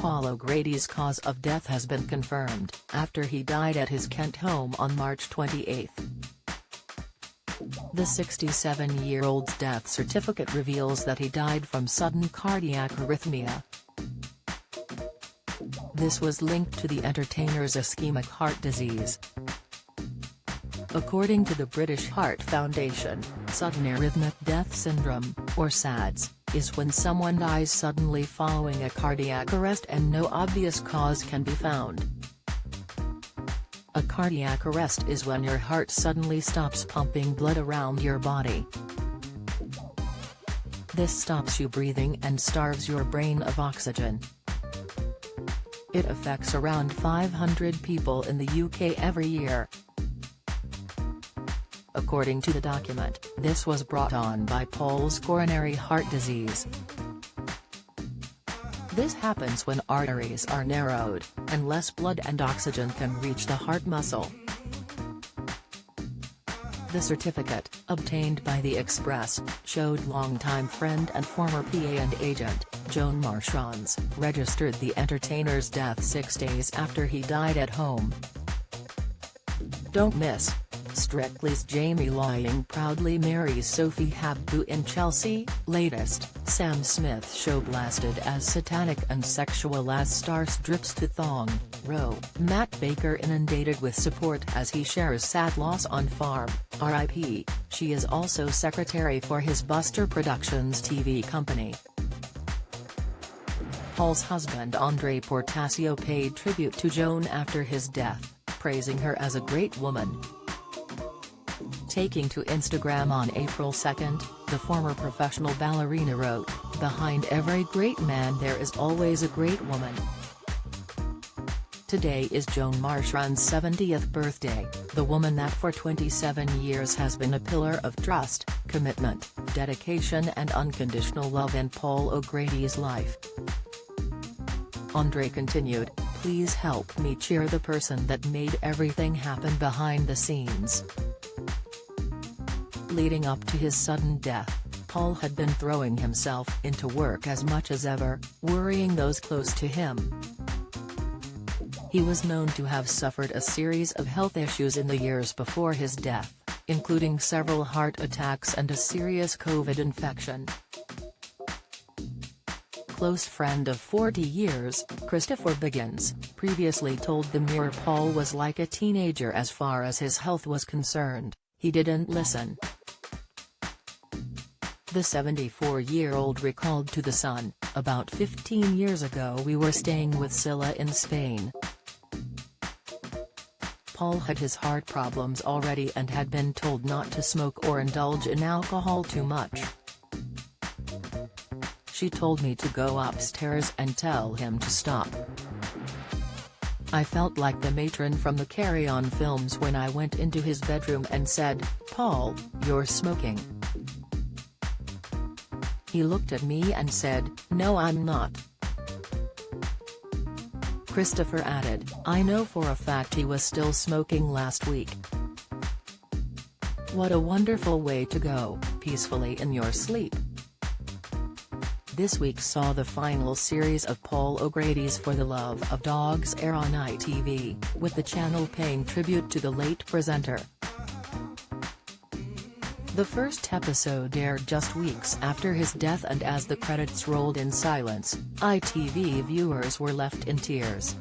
Paul O'Grady's cause of death has been confirmed, after he died at his Kent home on March 28. The 67-year-old's death certificate reveals that he died from sudden cardiac arrhythmia. This was linked to the entertainer's ischemic heart disease. According to the British Heart Foundation, sudden arrhythmic death syndrome, or SADS, is when someone dies suddenly following a cardiac arrest and no obvious cause can be found. A cardiac arrest is when your heart suddenly stops pumping blood around your body. This stops you breathing and starves your brain of oxygen. It affects around 500 people in the UK every year. According to the document, this was brought on by Paul's coronary heart disease. This happens when arteries are narrowed, and less blood and oxygen can reach the heart muscle. The certificate, obtained by The Express, showed longtime friend and former PA and agent, Joan Marchion's, registered the entertainer's death 6 days after he died at home. Don't miss. Strictly's Jamie Laing proudly marries Sophie Habbu in Chelsea. Latest, Sam Smith show blasted as satanic and sexual as star strips to thong, row. Matt Baker inundated with support as he shares sad loss on farm, RIP. She is also secretary for his Buster Productions TV company. Paul's husband Andre Portasio paid tribute to Joan after his death, praising her as a great woman. Taking to Instagram on April 2, the former professional ballerina wrote, "Behind every great man there is always a great woman." Today is Joan Marchion's 70th birthday, the woman that for 27 years has been a pillar of trust, commitment, dedication and unconditional love in Paul O'Grady's life. Andre continued, "Please help me cheer the person that made everything happen behind the scenes." Leading up to his sudden death, Paul had been throwing himself into work as much as ever, worrying those close to him. He was known to have suffered a series of health issues in the years before his death, including several heart attacks and a serious COVID infection. Close friend of 40 years, Christopher Biggins, previously told the Mirror Paul was like a teenager as far as his health was concerned. He didn't listen. The 74-year-old recalled to The Sun, "About 15 years ago we were staying with Scylla in Spain. Paul had his heart problems already and had been told not to smoke or indulge in alcohol too much. She told me to go upstairs and tell him to stop. I felt like the matron from the Carry On films when I went into his bedroom and said, 'Paul, you're smoking.' He looked at me and said, 'No, I'm not.'" Christopher added, "I know for a fact he was still smoking last week. What a wonderful way to go, peacefully in your sleep." This week saw the final series of Paul O'Grady's For the Love of Dogs air on ITV, with the channel paying tribute to the late presenter. The first episode aired just weeks after his death, and as the credits rolled in silence, ITV viewers were left in tears.